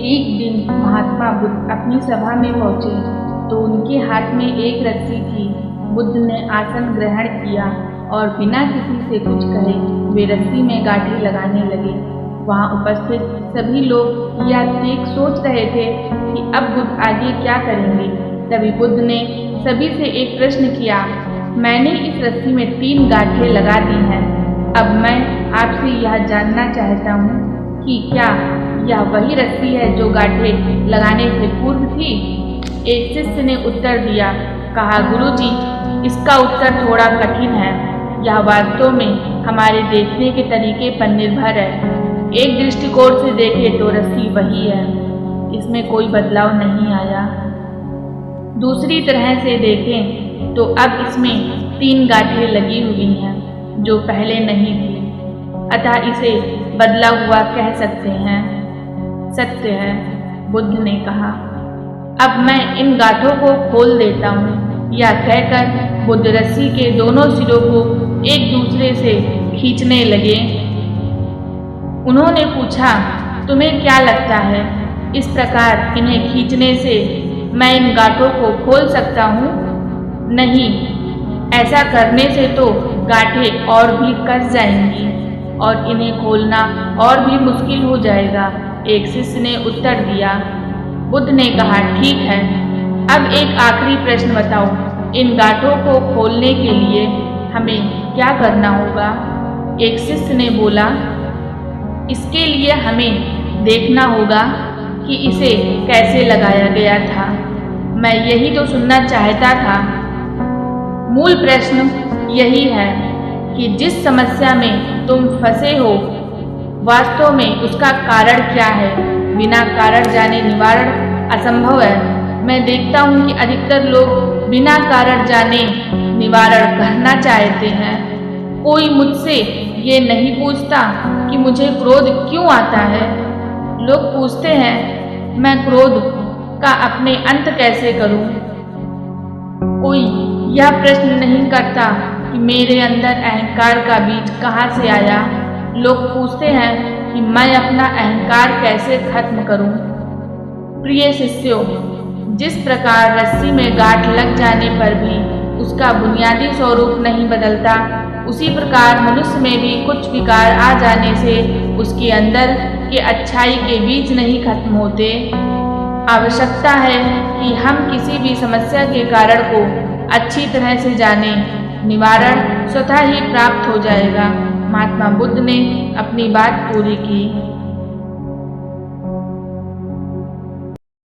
एक दिन महात्मा बुद्ध अपनी सभा में पहुंचे तो उनके हाथ में एक रस्सी थी। बुद्ध ने आसन ग्रहण किया और बिना किसी से कुछ कहे वे रस्सी में गांठें लगाने लगे। वहां उपस्थित सभी लोग यह देख सोच रहे थे कि अब बुद्ध आगे क्या करेंगे। तभी बुद्ध ने सभी से एक प्रश्न किया, मैंने इस रस्सी में 3 गांठें लगा दी हैं। अब मैं आपसे यह जानना चाहता हूँ कि क्या यह वही रस्सी है जो गांठें लगाने से पूर्व थी? एक शिष्य ने उत्तर दिया, कहा गुरुजी, इसका उत्तर थोड़ा कठिन है। यह वास्तव में हमारे देखने के तरीके पर निर्भर है। एक दृष्टिकोण से देखें तो रस्सी वही है, इसमें कोई बदलाव नहीं आया। दूसरी तरह से देखें तो अब इसमें 3 गांठें लगी हुई हैं जो पहले नहीं थी, अतः इसे बदला हुआ कह सकते हैं। सत्य है, बुद्ध ने कहा। अब मैं इन गांठों को खोल देता हूँ। यह कहकर बुद्ध रस्सी के दोनों सिरों को एक दूसरे से खींचने लगे। उन्होंने पूछा, तुम्हें क्या लगता है, इस प्रकार इन्हें खींचने से मैं इन गांठों को खोल सकता हूँ? नहीं, ऐसा करने से तो गांठें और भी कस जाएंगी और इन्हें खोलना और भी मुश्किल हो जाएगा। एक शिष्य ने उत्तर दिया। बुद्ध ने कहा, ठीक है, अब एक आखिरी प्रश्न बताओ, इन गांठों को खोलने के लिए हमें क्या करना होगा? एक शिष्य ने बोला, इसके लिए हमें देखना होगा कि इसे कैसे लगाया गया था। मैं यही तो सुनना चाहता था। मूल प्रश्न यही है कि जिस समस्या में तुम फंसे हो, वास्तव में उसका कारण क्या है। बिना कारण जाने निवारण असंभव है। मैं देखता हूँ कि अधिकतर लोग बिना कारण जाने निवारण करना चाहते हैं। कोई मुझसे ये नहीं पूछता कि मुझे क्रोध क्यों आता है। लोग पूछते हैं, मैं क्रोध का अपने अंत कैसे करूं। कोई यह प्रश्न नहीं करता कि मेरे अंदर अहंकार का बीज कहाँ से आया। लोग पूछते हैं कि मैं अपना अहंकार कैसे खत्म करूं। प्रिय शिष्यों, जिस प्रकार रस्सी में गांठ लग जाने पर भी उसका बुनियादी स्वरूप नहीं बदलता, उसी प्रकार मनुष्य में भी कुछ विकार आ जाने से उसके अंदर के अच्छाई के बीज नहीं खत्म होते। आवश्यकता है कि हम किसी भी समस्या के कारण को अच्छी तरह से जानें। निवारण स्वतः ही प्राप्त हो जाएगा। महात्मा बुद्ध ने अपनी बात पूरी की।